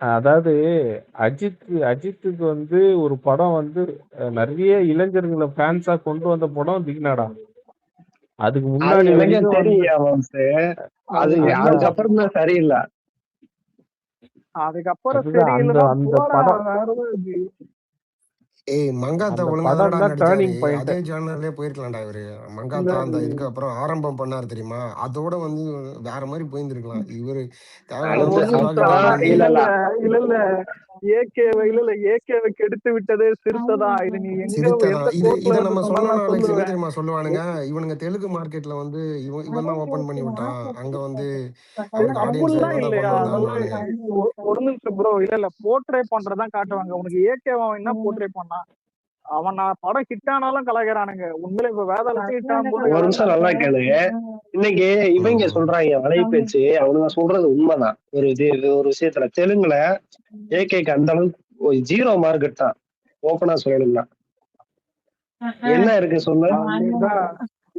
அதாவது அஜித்துக்கு வந்து ஒரு படம் வந்து நிறைய இளைஞர்களை ஃபேன்ஸா கொண்டு வந்த படம் திக்னாடா. அதுக்கு அது முன்னாடி எனக்கே வரைக்கும் வந்து தெரியும். அது அதுதான் அதுக்கப்புறம் தான் சரியில்லை. அதுக்கப்புறம் அதுதான் அந்த சரியில்லைன்னா அந்த போடா படம் வேற ஏதாவது. ஏய் மங்காத்தா அந்த ஒழுங்கா படம் தானடா தான் நடிச்சாரு. Turning point. அதே ஜானர்லயே போயிருக்கலாம்டா இவரு. இந்த மங்காத்தா அந்த இதுக்கு அப்புறம் ஆரம்பம் பண்ணாரு தெரியுமா, அதோட வந்து வேற மாதிரி போயிருந்திருக்கலாம் இவரு. தேவையில்லாம ஒரு நிமிஷம். சுதாகர் ஆனா வந்து இல்ல இல்ல இல்ல இல்ல ஏகேவை கெடுத்து விட்டதே சிறுத்தைதான். இது நீ எங்க சிரித்தனா எந்த இது கோர்ட்ல இதை இருந்து நம்ம சொன்னாலும் சொன்னோம்னா நான் அலெக்ஸ் என்ன சொல்லுவேன். தெரியுமா சொல்லுவானுங்க, இவனுங்க தெலுங்கு மார்க்கெட்ல வந்து இவன் தான் ஓபன் பண்ணி விட்டான், அங்க வந்து அவனுக்கு ஆடியன்ஸ் அப்படிலாம் இவன் தான் இல்லையா? கொண்டு அதெல்லாம் வந்தான்னுவானுங்க. ஒரு நிமிஷம் ப்ரோ. இல்ல போர்ட்ரே பண்றதான் காட்டுவாங்க. உனக்கு ஏகேவா என்ன போர்ட்ரே பண்ணா? அவன் நான் படம் ஹிட் ஆனாலும் கலாய்க்கிறானுங்க. உண்மையில இப்ப வேதாளத்தையும் ஹிட் ஆகும் போது ஒரு யாராவது நிமிஷம் நல்லா கேளுங்க. இன்னைக்கு இவங்க சொல்றாங்க வலை பேச்சு, அவனுங்க சொல்றது உண்மைதான். ஒரு விஷயத்துல தெலுங்குல ஏகேக்கு அந்த அளவுக்கு 0 மார்க்கெட் தான். ஓப்பனா சொல்லணும்னா என்ன இருக்கு சொல்லு.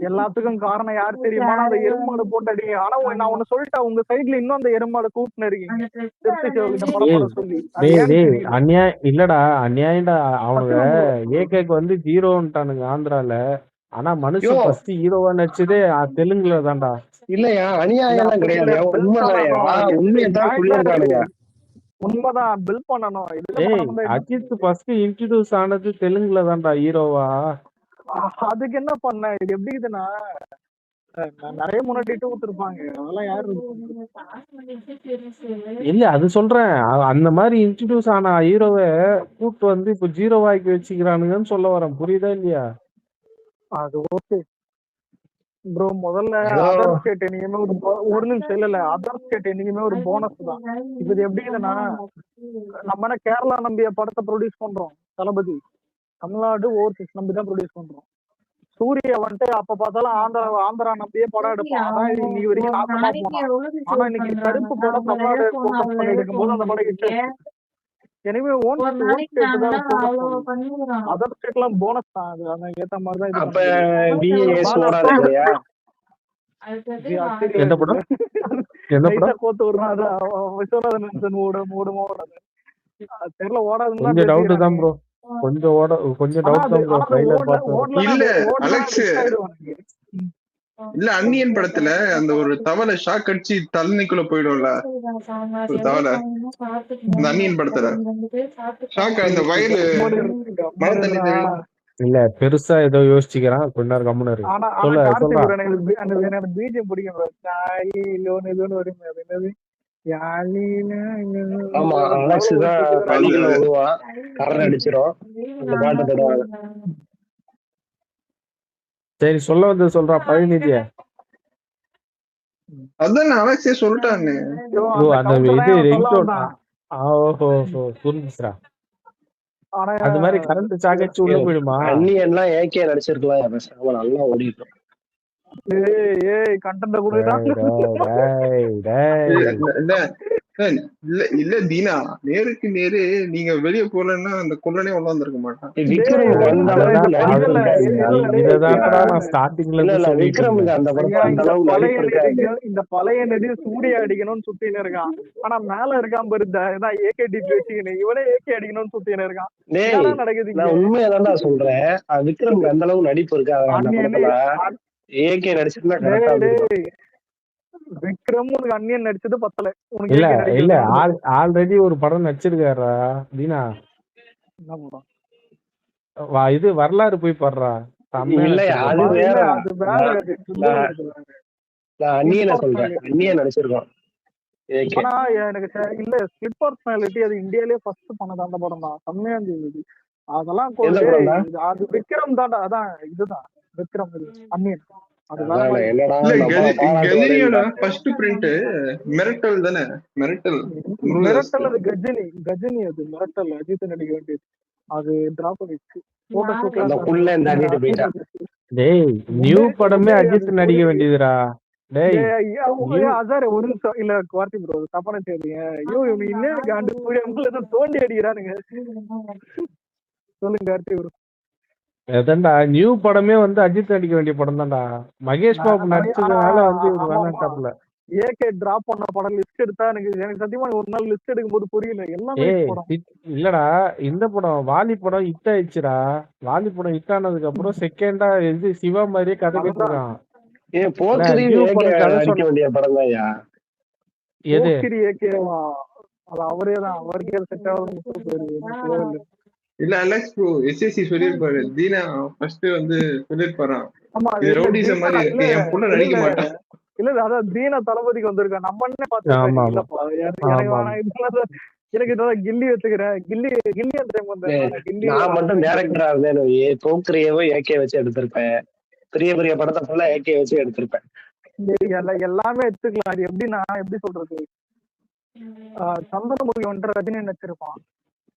எல்லாத்துக்கும் காரணம் யார் தெரியுமா? அந்த எருமாடு போட்டு அடிங்க. ஆனா நான் ஒண்ணு சொல்லிட்டேன், உங்க சைட்ல இன்னும் அந்த எருமாடு கூப்பிட்டு இருக்கீங்க திருப்தி படம் பண்ண சொல்லி. அது ஏன்னு தெரியல. அநியாயம் இல்லடா, அநியாயம்டா. அவனுங்க சத்தியம் bro. ஏகேக்கு வந்து ஜீரோன்ட்டானுங்க ஆந்திரால. ஆனா யோ மனுஷன் ஃபர்ஸ்ட் ஹீரோவா நடிச்சதே தெலுங்குல தான்டா. இல்லையா, அநியாயம் எல்லாம் அப்படி இல்ல, கிடையாது. build உண்மைதாயா, பண்ணணும். உண்மையத்தான் சொல்லியிருக்கானுங்க. உண்மைதான், பில் பண்ணணும். இதுல டேய் பண்ணணும் என்ன அஜித் பண்றது? ஃபர்ஸ்ட் இன்ட்ரோடியூஸ் ஆனது தெலுங்குல தான்டா ஹீரோவா. அதுக்கு என்ன பண்ண? இது எப்படி இதுன்னா நிறைய முன்னாடி ஊத்திருப்பாங்க. அதெல்லாம் யாரு இல்ல அது சொல்றேன். அந்த மாதிரி இன்ட்ரோடியூஸ் ஆன ஹீரோவை கூட்டு வந்து இப்ப ஜீரோவாக்கி வச்சுக்கிறானுங்கன்னு சொல்ல வரேன். புரியுதா இல்லையா? அது ஓகே ப்ரோ. முதல்ல ஏதோ அதர் ஸ்டேட் என்னைக்குமே ஒரு நிமிஷம் இல்ல அதர் ஸ்டேட் என்னைக்குமே ஒரு போனஸ் தான். இப்ப இது எப்படி இதுன்னா, நம்ம கேரளா நம்பிய படத்தை ப்ரொடியூஸ் பண்றோம். தளபதி தமிழ்நாடு ஓவர்சீஸ் நம்பி தான் ப்ரொடியூஸ் பண்றோம். சூரிய வந்துட்டு அப்ப பார்த்தாலும் ஆந்திரா நம்பியே படம் எடுப்பான். அதான் இது இன்னைக்கு வரைக்கும் நாசமா போனான். ஆனா இன்னைக்கு கருப்பு படம் தமிழ்நாடு போக்கஸ் பண்ணி எடுக்கும் போது அந்த படம் ஹிட் ஆச்சு. எனவே ஓன் ஸ்டேட் தான் அதர் ஸ்டேட் எல்லாம் போனஸ் தான். அது அந்த ஏத்த மாதிரி தான் இது அப்ப பண்ண VAS ஓடாது இல்லையா? எந்த படம்? எந்த படம்? கோத்து விடுறான். அது விஸ்வநாதன் ஓடுமோ தெரியல, ஓடாதுன்னு கொஞ்சம் டவுட் தான் ப்ரோ. கொஞ்சம் டவுட் தான் ப்ரோ. ட்ரைலர் பார்த்தேன். இல்ல அலெக்ஸ், இல்ல அன்னியன் படத்துல அந்த ஒரு தவளை ஷாக் அடிச்சு தண்ணிக்குள்ள போயிடும்ல, ஒரு தவளை இந்த அன்னியன் படத்துல ஷாக் அந்த வயலு மழை தண்ணி தெரியும். இல்ல பெருசா ஏதோ யோசிச்சுக்கிறான். கொஞ்ச நேரம் கம்முன்னு இருக்கு. சொல்ல எனக்கு பிஜிஎம் பிடிக்கும். வரும் அது என்னது, ஆமா, அலெக்ஸ் தான் தண்ணிக்குள்ள விழுவான், கரண் அடிச்சிரும், அந்த பாட்டு போடுவாங்க. சரி சொல்ல வந்து சொல்றா பழனிதிய. அதான் அலெக்ஸே சொல்லிட்டான்னு. அந்த இது ரிங்டோன். ஓஹோ புரிஞ்சுடா. அது மாதிரி கரண்ட் சாக்கடிச்சு உள்ள போயிடுமா? அன்னியன்லாம் ஏகே நடிச்சிருக்கலாம், பேசாம நல்லா ஓடிட்டோம். இல்ல தீனா, நேருக்கு நேரு நீங்க வெளியே போலன்னா அந்த கொள்ளனே உள்ள வந்திருக்க மாட்டான். விக்ரமுக்கு அந்த அளவுக்கு நடிப்பு இருக்காது. விக்ரமுக்கு அந்த படத்துல அந்த அளவுக்கு நடிப்பு இருக்காது. இந்த பழைய நடி சூரிய அடிக்கணும்னு சுத்தின்னு இருக்கான். ஆனா மேல இருக்கான் பெருதான் ஏகேடிபி வச்சுக்கணும். இவனே ஏகே அடிக்கணும்னு சுத்தின்னு இருக்கான். நடக்குது. நான் உண்மையதான்டா சொல்றேன். விக்ரமுக்கு அந்த அளவுக்கு நடிப்பு இருக்காது அந்த படத்துல. ஏகே நடிச்சிருந்தா கரெக்டா இருந்திருக்கும். விக்ரம் உனக்கு அன்னியன் நடிச்சது பத்தல. இல்ல இல்ல ஆல்ரெடி ஒரு படம் நடிச்சிருக்காரா தீனா. என்ன படம்? இது வரலாறு போய் பாடுறா. இல்ல அது வேற. நான் அன்னியனை சொல்றேன். அன்னியன் நடிச்சிருக்கோம். ஆனா எனக்கு இல்ல ஸ்பிளிட் பர்சனாலிட்டி அது இந்தியாலயே ஃபர்ஸ்ட் பண்ணது அந்த படம் தான். செம்மையா இருந்தது. அதெல்லாம் அது விக்ரம் தான்டா. அதான் இதுதான் விக்ரம் அன்னியன். ஃபர்ஸ்ட் பிரிண்ட் மிரட்டல் தானே? மிரட்டல் அது கஜினி அது மிரட்டல் அஜித் நடிக்க வேண்டியது. அது டிராப் பண்ணிச்சு. டேய் நியூ படமே அஜித் நடிக்க வேண்டியதுடா. டேய் அசாரே ஒரு நிமிஷம். இல்ல கார்த்தி ப்ரோ தப்பான தெரியுங்க. ஐயோ இவங்க இன்னும் காண்டு சூரியன் தோண்டி அடிக்கிறானுங்க. சொல்லுங்க கார்த்தி ப்ரோ. எதண்டா நியூ படமே வந்து அஜித் நடிக்க வேண்டிய படம் தான்டா. மகேஷ் பாபு நடிச்சதுனால வந்து வேணாட்டாப்ல. ஏகே டிராப் பண்ண படம் லிஸ்ட் எடுத்தா எனக்கு சத்தியமா ஒரு நாள் லிஸ்ட் எடுக்கும்போது புரியல எல்லாமே ஏய் படம். இல்லடா, இந்த படம் வாலி படம் ஹிட் ஆயிடுச்சுடா. வாலி படம் ஹிட் ஆனதுக்கு அப்புறம் செகண்டா இது சிவா மாதிரியே கதை கேட்டிருக்கான். ஏன் போக்கிரி டியூ ஏகே படம் கதை அடிக்க சொன்ன வேண்டிய படம் தான்யா. எது போக்கிரி ஏகேவா? அது அவரே தான், அவருக்கே செட் ஆகுது. இல்ல அலெக்ஸ் ப்ரோ எஸ்எஸ்சி சொல்லியிருப்பாரு, தீனா ஃபர்ஸ்ட் வந்து சொல்லியிருப்பாராம், ஆமா இது இல்ல ரவுடிசம் மாதிரி இல்ல இருக்கு, என் பொண்ணு நடிக்க மாட்டேன். இல்ல அதான் தீனா தளபதிக்கு வந்திருக்கா நம்ம அண்ணன் பார்த்து ஆமா ஆமா இல்லப்பா எனக்கு ஆமா வேணாம் இதனால எனக்கு இதெல்லாம் கில்லி வச்சுக்கிறேன். கில்லி கில்லி அந்த டைம் வந்தேன் கில்லி நான் மட்டும் டேரக்டரா இருந்தேன் போக்கிரியவோ ஏகே வச்சு எடுத்திருப்பேன். பெரிய பெரிய படத்தை ஃபுல்லா ஏகே வச்சு எடுத்திருப்பேன். எல்லாமே எடுத்துக்கலாம். அது எப்படின்னா எப்படி சொல்றது, சந்தனமுகி வந்துட்டு ரஜினி நடிச்சிருப்பான்,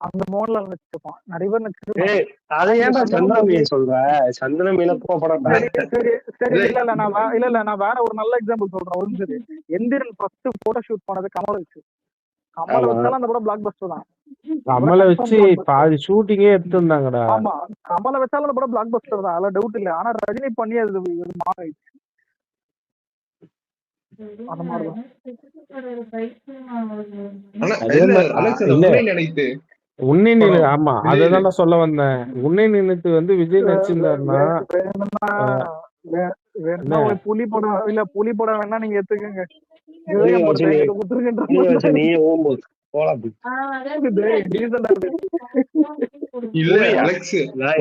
அந்த மோகன்லால் நடிச்சிருப்பான், நிறைய பேர் நடிச்சிருப்பான். அதை ஏன்டா சந்திரமியை சொல்ற? சந்திரமியில படம் சரி சரி சரி இல்ல நான் வேற ஒரு நல்ல எக்ஸாம்பிள் சொல்றேன். ஒரு சரி எந்திரன் ஃபர்ஸ்ட் போட்டோ ஷூட் பண்ணது கமலை வச்சு. கமலை வச்சாலும் அந்த படம் பிளாக் பஸ்டர் தான். கமலை வச்சு பாதி ஷூட்டிங்கே எடுத்துருந்தாங்கடா. ஆமா கமலை வச்சாலும் அந்த படம் பிளாக் பஸ்டர் தான், அதெல்லாம் டவுட் இல்ல. ஆனா ரஜினி பண்ணி அது மாறிடுச்சு. அந்த மாதிரிதான். உன்னை நின்று ஆமா அததான் நான் சொல்ல வந்தேன். உன்னை நின்னுட்டு வந்து விஜய் நடிச்சிருந்தாருன்னா புலி படம் இல்ல, புலி படம் வேணா நீங்க எடுத்துக்கங்க. நீயே ஓம்போது இல்ல அலெக்ஸ்,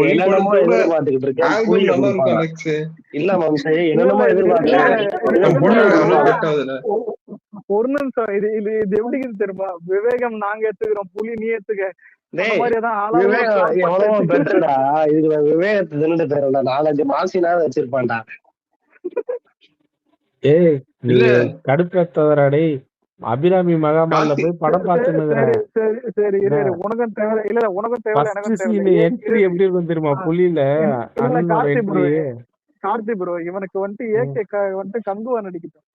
என்னென்னமோ எதிர்பார்த்துக்கிட்டு இருக்கேன். இல்ல மாம்சே என்னென்னமோ எதிர்பார்க்கிறேன். ஒரு நிமிஷம், இது இது இது எப்படி தெரியுமா? விவேகம் நாங்க எடுத்துக்கிறோம், புலி நீ எடுத்துக்க. எவ்வளவோ பெட்டர்டா. இதுல விவேகத்தை தின்னுட்டு போயிடா, 4-5 மாசினா வச்சிருப்பான்டா. ஏய் நீ கடுப்பேத்தவராடே. அபிராமி மகாமால்ல போய் படம் பார்த்துன்னு சரி உனக்கும் தேவை இல்ல, உனக்கும் தேவை எனக்கும் தேவை. என்ட்ரி எப்படி இருக்கும் தெரியுமா புலியில? கார்த்தி ப்ரோ இவனுக்கு வந்துட்டு ஏகே வந்துட்டு கங்குவா நடிக்கட்டும்.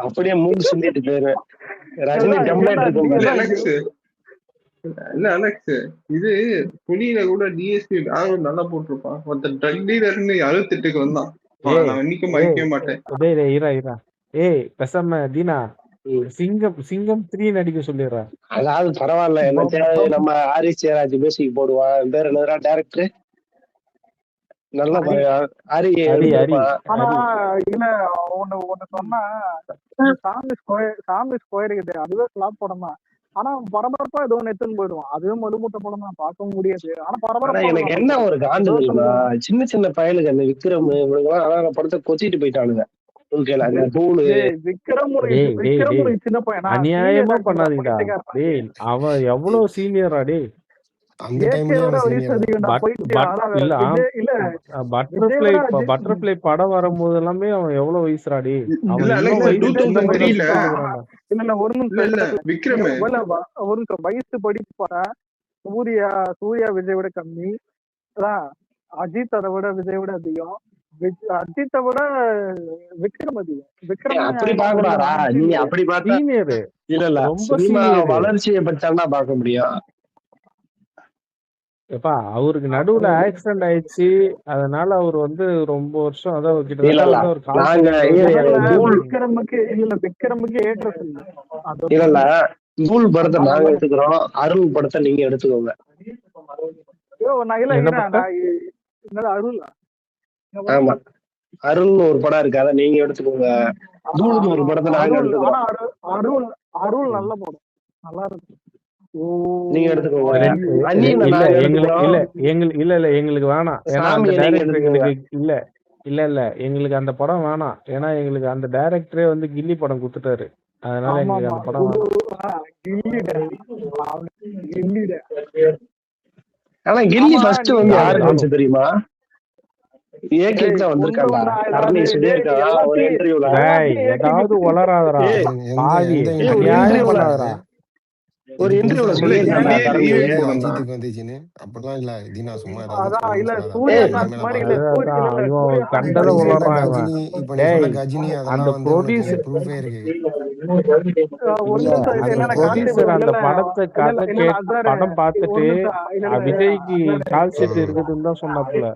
அப்படியே மூணு சொல்லிட்டு போயிரு. ரஜினி இல்ல அலெக்ஸ், இது புலியில கூட டிஎஸ்பி நல்லா போட்டிருப்பான். ஒருத்தர் ட்ரக் டீலர்னு 68க்கு வந்தான். நான் இன்னைக்கும் மறைக்கவே மாட்டேன். ஏய் பேசாம தீனா சிங்கம் 3 நடிக்க சொல்லிடுறேன். அதாவது பரவாயில்ல, என்ன தேவை நம்ம ஆரிஸ் ஜெயராஜ் பேசிக்கு போடுவான். பேர் என்னடா டைரக்டர்? நல்ல ஆனா இல்ல ஒண்ணு சொன்னா சாமி ஸ்கொயர் இருக்குது, அதுவே ஃபிளாப் படம் தான். ஆனா பரபரப்பா ஏதோ ஒண்ணு எடுத்துன்னு போயிடுவான். அதுவே மலுமூட்ட படம் தான், பார்க்க முடியாது. ஆனா பரபரப்பா எனக்கு என்ன ஒரு காண்டு தெரியுமா, சின்ன சின்ன பயலுக்கு அந்த விக்ரம் இவங்க படத்தை கொச்சிட்டு போயிட்டானுங்க. அநியாயமா பண்ணாதீங்கடா. அவன் எவ்வளவு சீனியரா டே. பட்டர்ஃபிளை படம் வரும்போது எல்லாமே அவன் எவ்வளவு வயசுராடி. வயசு படிப்பா சூர்யா விஜய் விட கம்மி, அஜித் அதை விட விஜய் விட அதிகம், அஜித்தை விட விக்ரம் அதிகம். வளர்ச்சியை பற்றி பார்க்க முடியும். எப்பா அவருக்கு நடுவுல ஆக்சிடென்ட் ஆயிடுச்சு, அதனால அவர் வந்து ரொம்ப வருஷம் அதான் படத்தை நாங்க எடுத்துக்கிறோம், அருள் படத்தை நீங்க எடுத்துக்கோங்க. ஆமா அருள்னு ஒரு படம் இருக்கு, அதை நீங்க எடுத்துக்கோங்க. ஒரு படத்தை நாங்க எடுத்துக்கிறோம். அருள் நல்ல படம், நல்லா இருக்கு, நீங்க எடுத்துக்கோங்க. எங்களுக்கு வேணாம், ஏன்னா அந்த டைரக்டர் எங்களுக்கு இல்ல எங்களுக்கு அந்த படம் வேணாம். ஏன்னா எங்களுக்கு அந்த டைரக்டரே வந்து கில்லி படம் கொடுத்துட்டாரு, அதனால எங்களுக்கு அந்த படம் ஆனா கில்லி ஃபர்ஸ்ட் வந்து யாரு காமிச்சு தெரியுமா? ஏதாவது வளராதரா பாவி, அநியாயம் பண்ணாதரா. ஒரு இன்டர்வியூல படம் பார்த்துட்டு விஜய்க்கு கால் ஷீட் இருக்குதுன்னு தான் சொன்னாப்புல.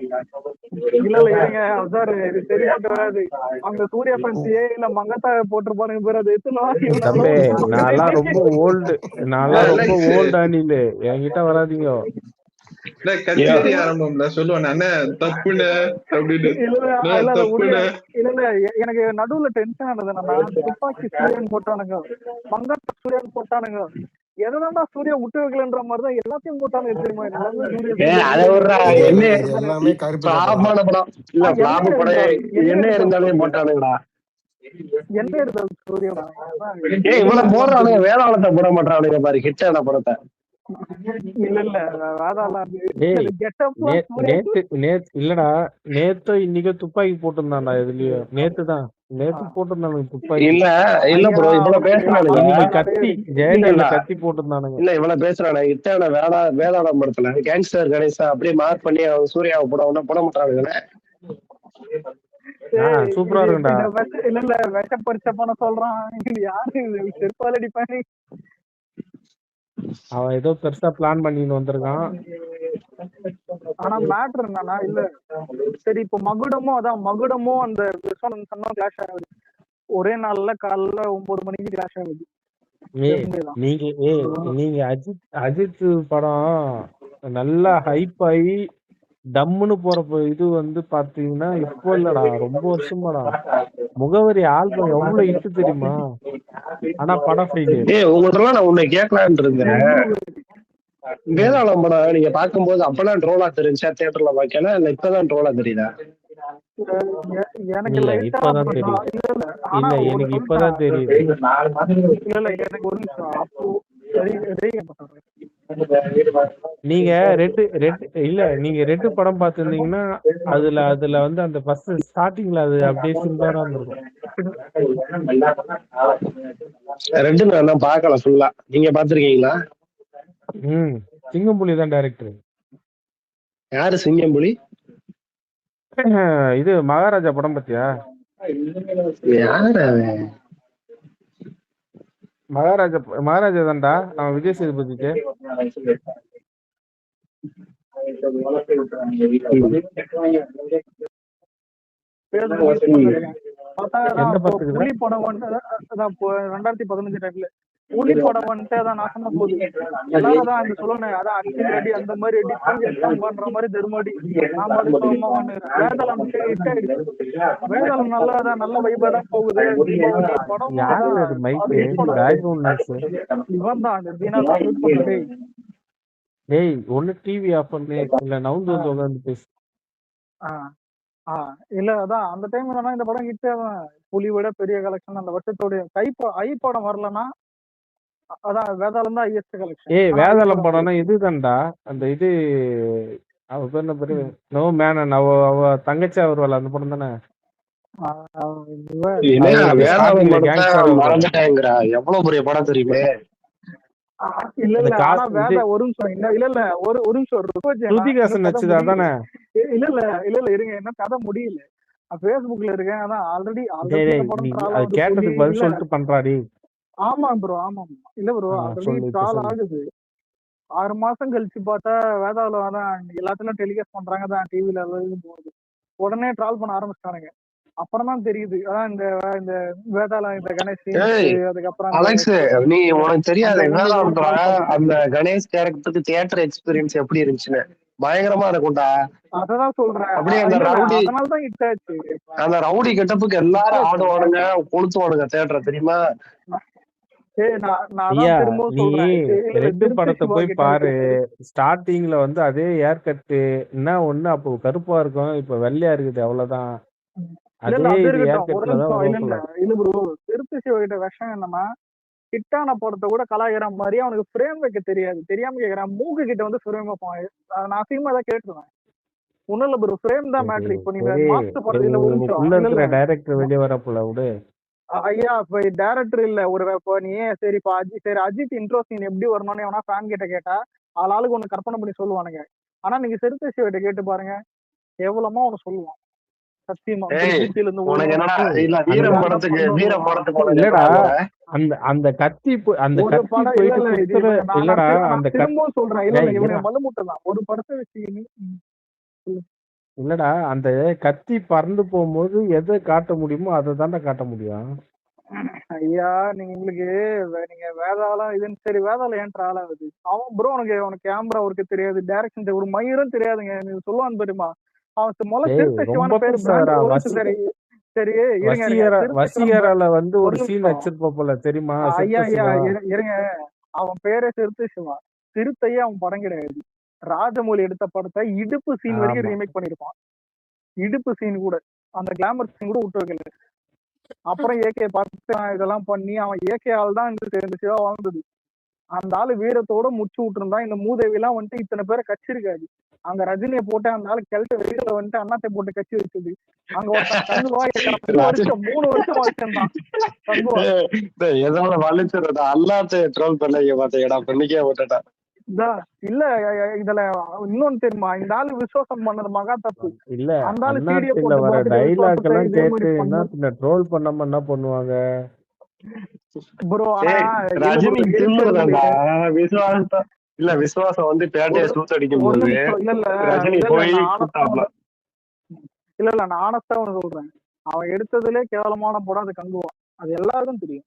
இல்ல இருங்க சார், இது சரிப்பட்டு வராது. அவங்க சூர்யா ஃபேன்ஸியே இல்ல மங்கத்தா போட்டிருப்பானுங்க பேர், அதை எத்தனை தம்பி நான்லாம் ரொம்ப ஓல்டு, நான்லாம் ரொம்ப ஓல்டு அணிலு, என்கிட்ட வராதீங்க. கச்சேரி ஆரம்பம்ல சொல்லுவானே அண்ணன் தப்புன அப்படின்னு. எனக்கு நடுவுல டென்ஷன் ஆனது என்னன்னா, துப்பாக்கி சூரியன் போட்டானுங்க, மங்கத்தா சூரியன் போட்டானுங்க, எதனா சூர்யா விட்டு வைக்கலன்ற மாதிரிதான் எல்லாத்தையும் போட்டானுங்க தெரியுமா? எல்லாமே கருப்பு படம் இல்ல பிளாப் படம் என்ன இருந்தாலும் போட்டானுங்கடா. என்ன இருந்தாலும் சூர்யா இவ்வளவு போடுறானுங்க, வேதாளத்தை போட மாட்டானுங்க பாரு ஹிட்டான படத்தை. இல்லடா நேத்து இன்னைக்கு துப்பாக்கி போட்டிருந்தான்டா, எதுலயோ நேத்து போட்டிருந்தானுங்க துப்பாக்கி. இல்ல ப்ரோ இவ்வளவு பேசுறானுங்க, கத்தி ஜெயலலிதா கத்தி போட்டிருந்தானுங்க. இல்ல இவ்வளவு பேசுறானு ஹிட்டான வேதாளம் படத்துல கேங்ஸ்டர் கணேசா அப்படியே மார்க் பண்ணி அவங்க சூர்யாவை போட மாட்டானுங்களே. சூப்பரா இருக்கும்டா. இல்ல வெட்ட பரிச்ச பண்ண சொல்றான், யாரு செருப்பால் அடிப்பானு. அவன் ஏதோ பெருசா பிளான் பண்ணிட்டு வந்திருக்கான். ஆனா மேட்டர் என்னன்னா, இல்ல சரி இப்ப மகுடமும் அந்த விஸ்வநாதன் கிளாஷ் ஆகுது ஒரே நாள்ல, காலைல 9 மணிக்கு கிளாஷ் ஆகுது. நீங்க அஜித் படம் நல்லா ஹைப் ஆகி டம்முன்னு போறப்ப இது வந்து பாத்தீங்கன்னா இப்போ இல்லடா, ரொம்ப வருஷமாடா. முகவரி ஆல்பம் எவ்வளவு இட்டு தெரியுமா? ஆனா படம் ஃபெயிலியர். உங்கள்ட்ட நான் உன்னை கேட்கலான்னு இருந்தேன், வேதாளம் படம் நீங்க பாக்கும்போது அப்பெல்லாம் ட்ரோலா தெரிஞ்சா தியேட்டர்ல பாக்கல, இல்ல இப்பதான் ட்ரோலா தெரியுதா? இல்ல இப்பதான் தெரியும். இல்ல எனக்கு இப்பதான் தெரியுது. எனக்கு ஒரு நிமிஷம், அப்போ நீங்க நீங்க ரெட்டு படம் பாத்துருந்தீங்கன்னா அதுல வந்து அந்த ஃபர்ஸ்ட் ஸ்டார்டிங்ல அது அப்படியே சிம்பிளா இருந்திருக்கும். ரெண்டு நான் பார்க்கல ஃபுல்லா, நீங்க பாத்துருக்கீங்களா? சிங்கம்புலி தான் டைரக்டர். யாரு சிங்கம்புலி? இது மகாராஜா படம் பத்தியா? யாரு மகாராஜா தான்டா, அவன் விஜய் சேதுபதிக்கு. புலி படம் வந்து 2015 டைம்ல புலி படம் வந்துட்டு அதான் நாசமா போகுது. எல்லாரும் அதான் அங்க சொல்லணும், அதான் அக்ஷன் ரெடி அந்த மாதிரி பண்ற மாதிரி தருமாடி வேதாளம் வேதாளம் நல்ல வைபா தான் போகுது. படம் இவன் தான் அந்த தீனா டேய் ஒண்ணு டிவி ஆஃப் பண்ணு, இல்ல நவுந்து வந்து உட்கார்ந்து பேசு. இல்ல அதான் அந்த டைம்ல இந்த படம் ஹிட் ஆகும். புலி விட பெரிய கலெக்ஷன் அந்த வருஷத்தோட ஐ படம் வரலன்னா அதான் வேதாளம் தான் ஹையஸ்ட் கலெக்ஷன். வேதாளம் படம்னா இதுதான்டா, அந்த இது அவ பேர் என்ன பேரு, நோ மேனன், அவ தங்கச்சி வருவாள் அந்த படம் தானே. மறந்துட்டேங்கிறா, எவ்வளவு பெரிய படம் தெரியுமே. ஒரு நிமிஷம் இருங்க, என்ன கதை முடியல, பேஸ்புக்ல இருக்கேன். அதான் ஆல்ரெடி கேட்டதுக்கு பதில் சொல்லிட்டு பண்றாடி. ஆமா ப்ரோ, ஆமா இல்ல ப்ரோ, ஆல்ரெடி ட்ரால் ஆகுது. 6 மாசம் கழிச்சு பார்த்தா வேதாளம் அதான் எல்லாத்துலயும் டெலிகாஸ்ட் பண்றாங்க தான், டிவில போகுது. உடனே ட்ரால் பண்ண ஆரம்பிச்சிட்டானுங்க. அப்புறம் தான் தெரியுது அதான் இந்த வேதாளம், இந்த கணேஷ், அதுக்கப்புறம் அலெக்ஸ் நீ உனக்கு தெரியாது அந்த கணேஷ் கேரக்டருக்கு தியேட்டர் எக்ஸ்பீரியன்ஸ் எப்படி இருந்துச்சுன்னு. பயங்கரமா இருக்கும்டா. அததான் சொல்றேன், அப்படியே அதனாலதான் ஹிட் ஆச்சு. அந்த ரவுடி கெட்டப்புக்கு எல்லாரும் ஆடுவானுங்க, கொளுத்துவானுங்க தியேட்டர் தெரியுமா? ரெண்டு படத்தை போய் பாரு, ஸ்டார்டிங்ல வந்து அதே ஏர் கட்டு என்ன ஒண்ணு, அப்போ கருப்பா இருக்கும், இப்ப வெள்ளையா இருக்குது, அவ்வளவுதான். திருப்தி சிவகிட்ட விஷயம் என்னன்னா, ஹிட்டான படத்தை கூட கலாய்க்கிற மாதிரி அவனுக்கு ஃப்ரேம் வைக்க தெரியாது. தெரியாம கேக்குறான், மூக்கு கிட்ட வந்து ஃப்ரேம் வைப்பான். நான் அசிங்கமா தான் கேட்டுருவேன். ஒண்ணும் இல்ல ப்ரோ, ஃப்ரேம் தான் மேட்டர். இப்போ நீங்க மாஸ்டர் படத்துல டைரக்டர் வெளியே வரப்போல விடு ஐயா, இப்ப டைரக்டர் இல்ல ஒரு நீ சரி அஜித் இன்ட்ரோ சீன் எப்படி வரணும்னு எவனா ஃபேன் கிட்ட கேட்டா ஆளுக்கு ஒண்ணு கற்பனை பண்ணி சொல்லுவானுங்க. ஆனா நீங்க திருப்தி சிவகிட்ட கேட்டு பாருங்க, எவ்வளவுமா ஒண்ணு சொல்லுவான். அந்த கத்தி இல்லடா, அந்த திரும்பவும் சொல்றேன், இல்ல இவனுக்கு மலுமுட்டை தான் ஒரு படத்தை வச்சு இல்லடா அந்த கத்தி பறந்து போகும்போது எதை காட்ட முடியுமோ அதை தாண்டா காட்ட முடியும். ஐயா நீங்க உங்களுக்கு நீங்க வேதாளம் இதுன்னு சரி வேதாளம் ஏன் ட்ரால் ஆகுது அவன் ப்ரோ உனக்கு கேமரா ஒர்க்கு தெரியாது டைரக்ஷன் ஒரு மயிரும் தெரியாதுங்க நீங்க சொல்லுவான்னு தெரியுமா அவன் முதல்ல டேய் சிறுத்தை ரொம்ப சிவான பேரு பிராண்ட் பெருசாடா. ஒரு நிமிஷம் சரி சரி இருங்க இருங்க சிறுத்தை சிவன் வசீகரால வந்து ஒரு ஒரு சீன் நிமிஷம் வச்சிருப்ப போல தெரியுமா? ஐயா சிறுத்தை ஐயா சிவா. இருங்க அவன் பேரே சிறுத்தை சிவா சிறுத்தையே அவன் படம் கிடையாது ராஜமௌழி எடுத்த படத்தை இடுப்பு சீன் வரைக்கும் ஆமா. ரீமேக் பண்ணிருப்பான் இடுப்பு சீன் கூட அந்த கிளாமர் சீன் கூட விட்டு வைக்கல அப்புறம் ஏகே பார்த்து இதெல்லாம் பண்ணி அவன் ஏகே ஆள் தான் இந்த சிவா வாழ்ந்தது அந்த ஆளு வீரத்தோட முச்சு விட்டுருந்தான் இந்த மூதேவி எல்லாம் வந்துட்டு இத்தனை பேரை கச்சிருக்காது அங்க ரஜினியை போட்டு அந்த ஆளு கிழட்ட வெளியில வந்துட்டு அண்ணாத்தை போட்டு கட்சி வச்சது அங்க ஒருத்தன் கங்குவா 3 வருஷம் வச்சிருந்தான் கங்குவா எதனால வலிச்சுறதா அல்லாத்த ட்ரோல் பண்ண பாத்தீங்கடா பண்ணிக்கே விட்டுட்டா இல்ல இதுல இன்னொன்னு தெரியுமா இந்த ஆளு விசுவாசம் பண்ணது மகா தப்பு இல்ல அந்த ஆளு அண்ணா சீடிய தில்ல போட்டு வர பார்த்துட்டு டைலாக் விசுவாசத்தை எல்லாம் இதே கேட்டு மாதிரி என்ன பண்ணு பின்ன ட்ரோல் பண்ணாம என்ன பண்ணுவாங்க? ப்ரோ ஆனா ரஜினி இருக்கு திமுறதாண்டா விசுவாசம் இல்ல விசுவாசம் வந்து பேட்டையை சூத்தடிக்கும் ஒரு போது நிமிஷம் இல்ல இல்ல ரஜினி இல்ல போய் நான் கூட்டாப்ல இல்ல நான் ஆனஸ்டா ஒண்ணு சொல்றேன் அவன் எடுத்ததுலே கேவலமான படம் அது கங்குவா அது எல்லாருக்கும் தெரியும்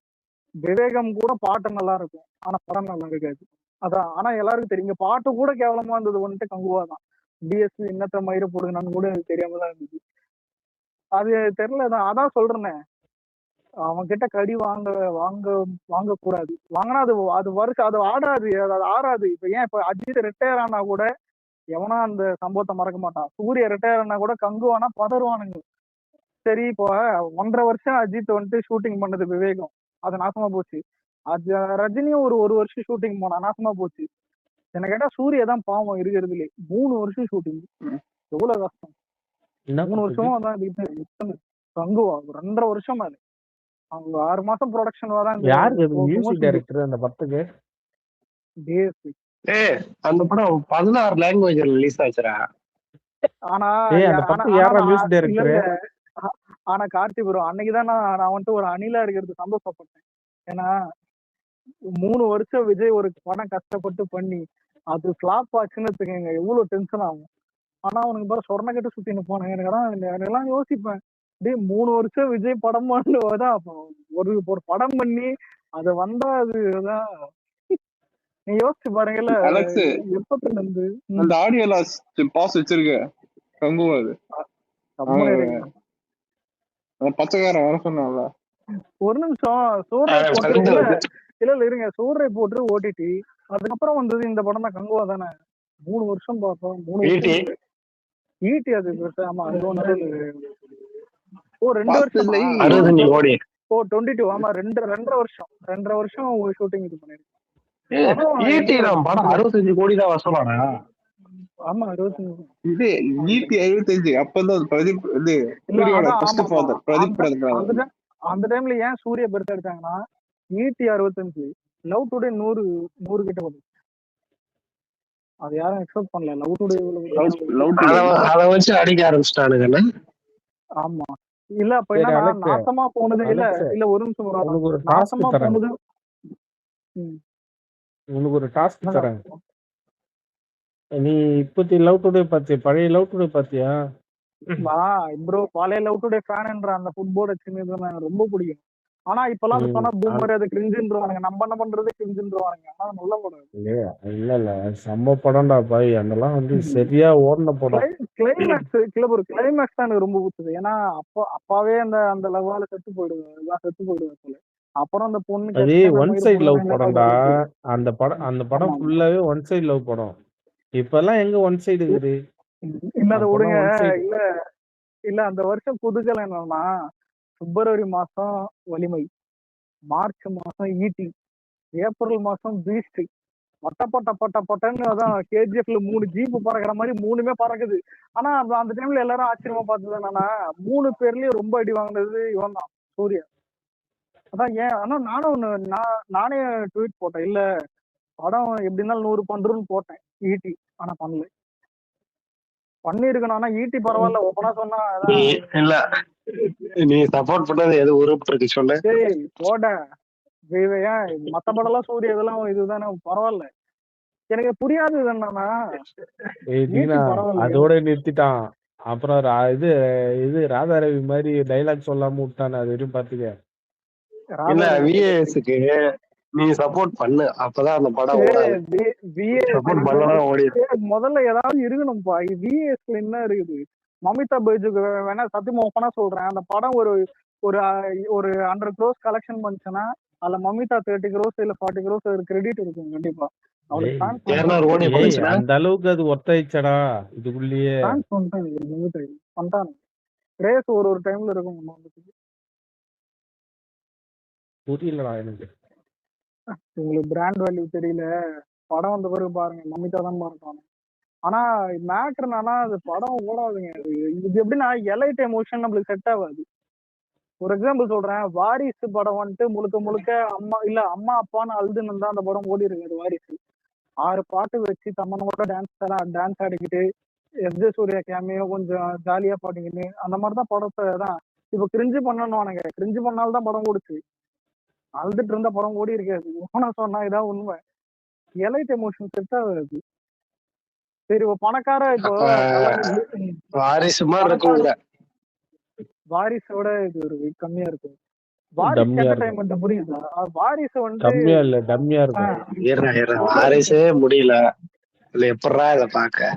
விவேகம் கூட பாட்டு நல்லா இருக்கும் ஆனா படம் நல்லா இருக்காது அதான் ஆனா எல்லாருக்கும் தெரியும் இங்க பாட்டு கூட கேவலமா இருந்தது வந்துட்டு கங்குவா தான் டிஎஸ்பி என்னத்த மயிர போடுங்கன்னு கூட எனக்கு தெரியாம தான் இருந்துச்சு அது தெரியலதான் அதான் சொல்றேனே அவன் கிட்ட கடி வாங்க வாங்க வாங்க கூடாது வாங்கினா அது வருஷம் அது ஆடாது அது ஆறாது இப்ப ஏன் இப்ப அஜித் ரிட்டையர் ஆனா கூட எவனா அந்த சம்பவத்தை மறக்க மாட்டான் சூரிய ரிட்டையர் ஆனா கூட கங்குவானா பதறுவானுங்க சரி இப்போ 1.5 வருஷம் அஜித் வந்துட்டு ஷூட்டிங் பண்ணது விவேகம் அது நாசமா போச்சு அது ரஜினியும் ஒரு வருஷம் ஷூட்டிங் போனா நாசமா போச்சு என்ன கேட்டா சூர்யா தான் பாவம் இருக்கிறதுலே 3 வருஷம் ஷூட்டிங் எவ்வளவு கஷ்டம் 3 வருஷமும் அதான் கங்குவா 2.5 வருஷம் அது அவங்க 6 மாசம் ப்ரொடக்ஷன் தான் யாரு மியூசிக் டைரக்டர் அந்த படத்துக்கு? அந்த படம் 16 லாங்குவேஜ்ல ரிலீஸ் ஆச்சுடா. ஆனா அந்த படத்துக்கு யாரா மியூசிக் டைரக்டர்? ஆனா கார்த்தி ப்ரோ அன்னைக்குதான் நான் வந்துட்டு ஒரு அணிலா இருக்கிறது சந்தோஷப்பட்டேன். ஏன்னா 3 வருஷம் விஜய் ஒரு படம் கஷ்டப்பட்டு பண்ணி அது ஃபிளாப் ஆச்சுன்னு வச்சுக்கோங்க எவ்வளவு டென்ஷன் ஆகும். ஆனா அவனுக்கு பாரு சொர்ண கட்டு சுத்தின்னு போனேன் எனக்கு எல்லாம் யோசிப்பேன். டேய் 3 வருஷம் விஜய் படம் பண்ணுவதான் ஒரு படம் பண்ணி அது வந்தா அதுதான் நீ யோசிச்சு பாருங்கல்ல எப்பத்துல இருந்து அந்த ஆடியோ லாஸ் பாஸ் வச்சிருக்க கங்குவா அது பச்சைக்காரன் வர சொன்னால ஒரு நிமிஷம் சூரிய போட்டு இல்ல இருங்க சூரிய போட்டு ஓட்டிட்டு அதுக்கப்புறம் வந்தது இந்த படம் தான் கங்குவா தானே 3 வருஷம் பார்த்தோம் 3 வருஷம் ஈட்டி அது ஆமா அது ஒன்று ஓ 2 வருஷம் 22 ஆமா 2.5 வருஷம் ஷூட்டிங் இது பண்ணிருக்கேன். படம் 65 கோடி தான் வசூலானா? ஆமா 65 இது 75 அப்பதான் பிரதீப் இது அந்த டைம்ல ஏன் சூர்யா பெருசா எடுத்தாங்கன்னா 65 லவ் டுடே 100 கிட்ட வருது. அது யாரும் எக்ஸ்பெக்ட் பண்ணல. லவ் டுடே அத வச்சு அடிக்க ஆரம்பிச்சிட்டானுங்க. ஆமா இல்ல அப்ப என்ன நாசமா போனது இல்ல ஒரு நிமிஷம் நாசமா போனது. உனக்கு ஒரு டாஸ்க் தரேன். நீ இப்பத்தி லவ் டுடே பாத்தியா? பழைய லவ் டுடே பாத்தியா? ப்ரோ பழைய லவ் டுடே ஃபேன்ன்ற அந்த ஃபுட்பால் வச்சுன்னு எனக்கு ரொம்ப பிடிக்கும். ஆனா இப்பெல்லாம் சொன்னா பூமர் அது கிரிஞ்சுன்றுவாங்க. நம்ம என்ன பண்றது கிரிஞ்சுன்றுவாங்க. ஆனா நல்ல படம் இல்ல செம்ம படம்டா பாய். அதெல்லாம் வந்து சரியா ஓடுன படம். கிளைமேக்ஸ் தான் எனக்கு ரொம்ப பிடிச்சது. ஏன்னா அப்பாவே அந்த லவ்வால செத்து போயிடுவேன். அப்புறம் அந்த பொண்ணு அது ஒன் சைடு லவ் படம்டா. அந்த படம் ஃபுல்லாவே ஒன் சைடு லவ் படம். இப்பெல்லாம் எங்க ஒன் சைடு இருக்குது? இல்ல அதை விடுங்க. இல்ல அந்த வருஷம் புதுக்கலை என்னன்னா பிப்ரவரி மாசம் வலிமை, மார்ச் மாசம் ஈட்டி, ஏப்ரல் மாசம் பீஸ்ட், பட்டன்னு அதான் கேஜிஎஃப்ல 3 ஜீப்பு பறக்கிற மாதிரி 3மே பறக்குது. ஆனா அந்த டைம்ல எல்லாரும் ஆச்சரியமா பார்த்தது என்னன்னா 3 பேர்லயும் ரொம்ப அடி வாங்கினது இவன் தான் சூர்யா. அதான் ஏன் ஆனா நானே ட்வீட் போட்டேன். இல்ல படம் எப்படி இருந்தாலும் 100 பண்றோம்னு போட்டேன் ஈட்டி. ஆனா பண்ணல. பண்ணிருக்கணும். ஆனா ஈட்டி பரவாயில்ல ஓப்பனா சொன்னா இல்ல நீ சப்போர்ட் பண்ணது எது உருப்பிட்டு சொல்லு. சரி போட ஏன் மத்த படம் எல்லாம் சூரிய இதெல்லாம் இதுதானே பரவாயில்ல. எனக்கு புரியாதது என்னன்னா அதோட நிறுத்திட்டான். அப்புறம் இது இது ராதாரவி மாதிரி டைலாக் சொல்லாம விட்டானே, அது வரையும் பாத்துக்க. இல்ல ராதாரவி விஏஎஸ்க்கு நீ சப்போர்ட் பண்ணு, அப்பதான் அந்த படம் ஓடாது. சப்போர்ட் பண்ணலாம் ஓடி முதல்ல ஏதாவது இருக்கணும்ப்பா. விஎஸ்ல என்ன இருக்குது? மமிதா பைஜுக்கு வேணா சத்தியமா ஓப்பனா சொல்றேன், அந்த படம் ஒரு ஒரு ஒரு 100 crores கலெக்ஷன் பண்ணுச்சுன்னா அதுல மமிதா 30 crores இல்ல 40 crores ஒரு கிரெடிட் இருக்கும் கண்டிப்பா. அவளுக்கு ஏய், fans கேரளார் ஓடி ஏய், பண்ணுச்சுன்னா அந்த அளவுக்கு அது ஒத்தாயிச்சடா இதுக்குள்ளேயே. fans பண்ணிட்டாங்க மமிதா பண்ணிட்டாங்க. ரேஸ் ஒரு டைம்ல இருக்கும் மமிதாக்கு. புரியலடா எனக்கு. உங்களுக்கு பிராண்ட் வேல்யூ தெரியல. படம் வந்த பிறகு பாருங்க, மமிதா தான் பாருங்க. ஆனா மேட்டர் என்னன்னா அது படம் ஓடாதுங்க. இது எப்படின்னா எலைட் எமோஷன் நம்மளுக்கு செட் ஆகாது. ஒரு எக்ஸாம்பிள் சொல்றேன், வாரிசு படம் வந்துட்டு முழுக்க முழுக்க அம்மா அப்பான்னு அழுதுன்னு தான் அந்த படம் ஓடி இருக்காது. வாரிசு 6 பாட்டு வச்சு தம்மனோட டான்ஸ் ஆடிக்கிட்டு எஸ் ஜே சூர்யா கேமியோ கொஞ்சம் ஜாலியா பாடிக்கிட்டு அந்த மாதிரிதான் படத்தை தான் இப்ப கிரிஞ்சு பண்ணணுவானுங்க. கிரிஞ்சு பண்ணால்தான் படம் ஓடுச்சு. அழுதுட்டு இருந்த படம் ஓடி இருக்காது. ஓனா சொன்னா இதான் உண்மை. எலைட் எமோஷன் செட் ஆகாது. சரி பணக்கார இப்போ வாரிசு மாதிரி இருக்குங்கிற. வாரிசோட இது ஒரு கம்மியா இருக்கும். வாரிசு என்டர்டைன்மெண்ட் புரியுதா? வாரிசு வந்து கம்மியா இல்ல டம்மியா இருக்கும். வாரிசே முடியல, இல்ல எப்படா இத பாக்க.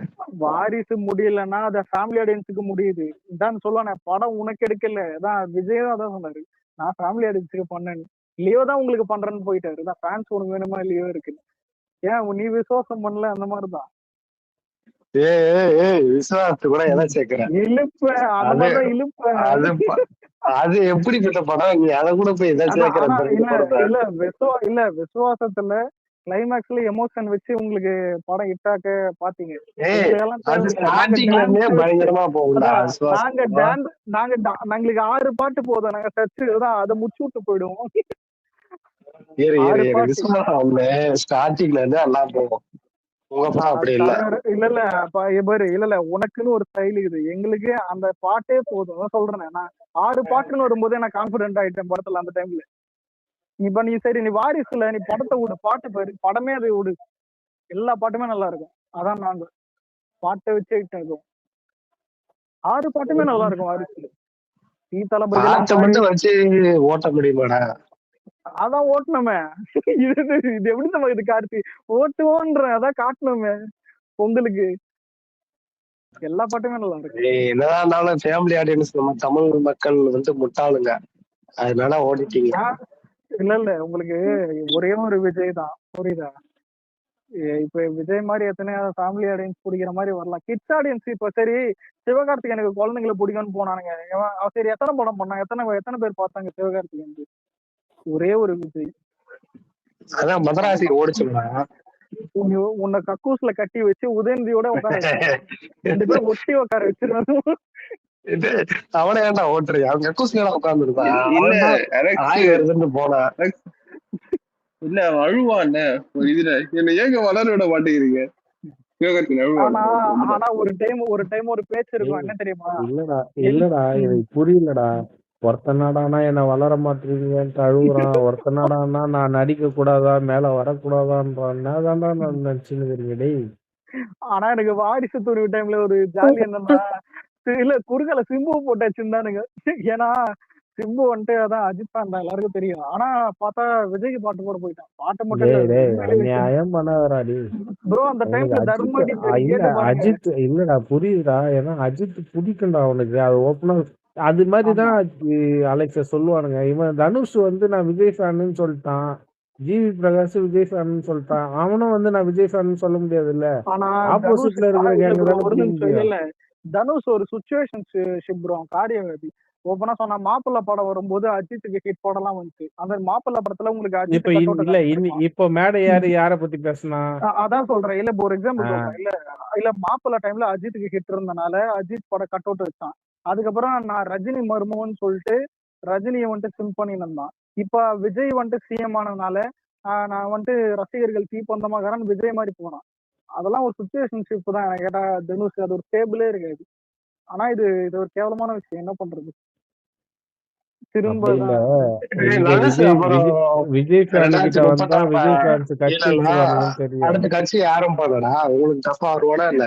வாரிசு முடியலன்னா அத ஃபேமிலி ஆடியன்ஸுக்கு முடியுது. இதான் சொல்லுவானே, படம் உனக்கு எடுக்கல. அதான் விஜயும் அதான் சொன்னாரு, நான் ஃபேமிலி ஆடியன்ஸுக்கு பண்ணேன்னு. லியோ தான் உங்களுக்கு பண்றேன்னு போயிட்டாரு. தான் ஃபேன்ஸ் உனக்கு வேணுமா லியோ இருக்கு, ஏன் நீ விசுவாசம் பண்ணல? அந்த மாதிரிதான் விசுவாசத்து கூட எதை சேர்க்கிறேன் இழுப்ப அந்த மாதிரிதான் இழுப்ப. அது எப்படிப்பட்ட படம்? நீ அதை கூட போய் எதை சேர்க்கிற? இல்ல விசுவாசத்துல கிளைமேக்ஸ்ல எமோஷன் வச்சு உங்களுக்கு படம் ஹிட்டாக்க பாத்தீங்க. பயங்கரமா போகும்டா. நாங்களுக்கு 6 பாட்டு போதும், நாங்க சர்ச்சு தான் அதை முடிச்சு விட்டு போயிடுவோம். ஸ்டார்டிங்ல இருந்து எல்லாம் போகும். இல்ல உனக்குன்னு ஒரு ஸ்டைல் இருக்குது, எங்களுக்கு அந்த பாட்டே போதும். சொல்றேன் நான் 6 பாட்டுன்னு வரும்போதே நான் கான்பிடென்ட் ஆயிட்டேன் படத்துல அந்த டைம்ல. இப்ப நீ சரி நீ வாரிசுல நீ படத்தை விடு, பாட்டு பாரு, படமே அதை விடு, எல்லா பாட்டுமே நல்லா இருக்கும். அதான் நாங்க பாட்டை வச்சு இருக்கும், 6 பாட்டுமே நல்லா இருக்கும் வாரிசுல. நீ தளபதி வச்சு ஓட்ட முடியுமாடா? அதான் ஓட்டணுமே. இது எப்படி நம்ம இது கார்த்தி ஓட்டுவோன்ற அதான் காட்டணுமே பொங்கலுக்கு. எல்லா பாட்டுமே நல்லா இருக்கு. என்னதான் இருந்தாலும் ஃபேமிலி ஆடியன்ஸ் நம்ம தமிழ் மக்கள் வந்து முட்டாளுங்க, அதனால ஓடிட்டீங்க. இல்ல உங்களுக்கு ஒரே ஒரு விஜய் தான், புரியுதா? இப்ப விஜய் மாதிரி எத்தனை ஃபேமிலி ஆடியன்ஸ் பிடிக்கிற மாதிரி வரலாம். கிட்ஸ் ஆடியன்ஸ் இப்ப சரி சிவகார்த்திகேயனுக்கு குழந்தைங்களை பிடிக்கும்னு போனானுங்க. சரி எத்தனை படம் பண்ணாங்க, எத்தனை பேர் பார்த்தாங்க சிவகார்த்திகேயனுக்கு? ஒரே ஒரு விஜய். அதான் மதராசி ஓடிச்சுடா. உன்னை கக்கூஸ்ல கட்டி வச்சு உதயநிதியோட உட்கார 2 பேரும் ஒட்டி உட்கார வச்சிருந்தாங்க. அவனை ஏன்டா ஓட்டுறியா? அவங்க கக்கூஸ்ல உட்கார்ந்து போனா இல்ல அழுவான் இதுல என்ன ஏங்க வளர விட மாட்டேங்கிறீங்க? ஆனா ஒரு டைம் ஒரு பேச்சு இருக்கும், என்ன தெரியுமா? இல்லடா எனக்கு புரியலடா. ஒருத்தனாடானா என்ன வளர மாட்டீங்கன்ட்டு அழுகுறான், ஒருத்தனாடானா நான் நடிக்க கூடாதா, மேல வரக்கூடாதான்றான். என்னதான்டா நான் நினைச்சுன்னு டேய். ஆனா எனக்கு வாரிசு துணிவு டைம்ல ஒரு ஜாலி என்னன்னா, இல்ல குறுகல சிம்பு போட்டாச்சுந்தானுங்க. ஏன்னா சிம்பு வந்துட்டு அதான் அஜித் ஃபேன் தான், எல்லாருக்கும் தெரியும். ஆனா பார்த்தா விஜய்க்கு பாட்டு போட போயிட்டான். பாட்டு மட்டும் நியாயம் பண்ணாதராடி ப்ரோ. அந்த டைம்ல தர்மடி அஜித் இல்லடா, புரியுதுடா. ஏன்னா அஜித் பிடிக்கும்டா அவனுக்கு, அது ஓப்பனா அது மாதிரிதான் அலெக்ஸ சொல்லுவானுங்க. இவன் தனுஷ் வந்து நான் விஜய் ஃபேன்னு சொல்லிட்டான், ஜிவி பிரகாஷ் விஜய் ஃபேன்னு சொல்லிட்டான். அவனும் வந்து நான் விஜய் ஃபேன்னு சொல்ல முடியாது இல்ல, ஆப்போசிட்ல இருக்கிற கேங் தானே. தனுஷ் ஒரு சுச்சுவேஷன்ஷிப் ப்ரோ, காரியவாதி. ஓப்பனா சொன்னா மாப்பிள்ளை படம் வரும்போது அஜித்துக்கு ஹிட் படம்லாம் வந்துச்சு. அந்த மாப்பிள்ளை படத்துல உங்களுக்கு அஜித் இப்ப மேடை யார பத்தி பேசினா அதான் சொல்றேன். இல்ல ஒரு எக்ஸாம்பிள் சொல்றேன். இல்ல மாப்பிள்ளை டைம்ல அஜித்துக்கு ஹிட் இருந்தனால அஜித் படம் கட் அவுட் வச்சான். அதுக்கப்புறம் நான் ரஜினி மருமகன் சொல்லிட்டு ரஜினியை வந்துட்டு சிம் பண்ணியிருந்தான். இப்ப விஜய் வந்துட்டு சிஎம் ஆனதுனால நான் வந்துட்டு ரசிகர்கள் தீப்பந்தமாகறான்னு விஜய் மாதிரி போனான். அதெல்லாம் ஒரு சுச்சுவேஷன்ஷிப் தான். எனக்கு கேட்டா தனுஷ் அது ஒரு ஸ்டேபிளே இருக்காது. ஆனா இது ஒரு கேவலமான விஷயம், என்ன பண்றது? திரும்ப விஜய் ஃபேன் கிட்ட வந்தா விஜய் ஃபேன்ஸ் கட்சி அடுத்த கட்சி யாரும் போதடா, உங்களுக்கு டஃபா வருவானா இல்ல?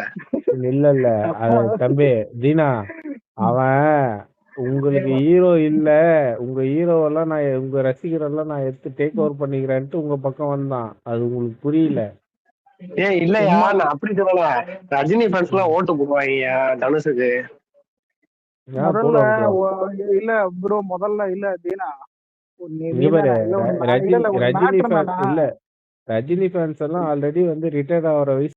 இல்ல தம்பி தீனா, அவன் உங்களுக்கு ஹீரோ இல்ல, உங்க ஹீரோவெல்லாம் நான் உங்க ரசிகரெல்லாம் நான் எடுத்து டேக் ஓவர் பண்ணிக்கிறேன்ட்டு உங்க பக்கம் வந்தான். அது உங்களுக்கு புரியல. இல்லையா சும்மா நான் அப்படி சொல்லல. ரஜினி ஃபேன்ஸ் எல்லாம் ஓட்டு போடுவாங்க தனுஷுக்கு. முதல்ல போடுவாங்க. இல்ல ப்ரோ, முதல்ல இல்ல தீனா, இங்க பாரு, இல்ல ஒரு ரஜினி மேட்டர் ஃபேன் இல்ல, ரஜினி ஃபேன்ஸ் எல்லாம் ஆல்ரெடி வந்து ரிட்டையர்ட் ஆகிற வயசு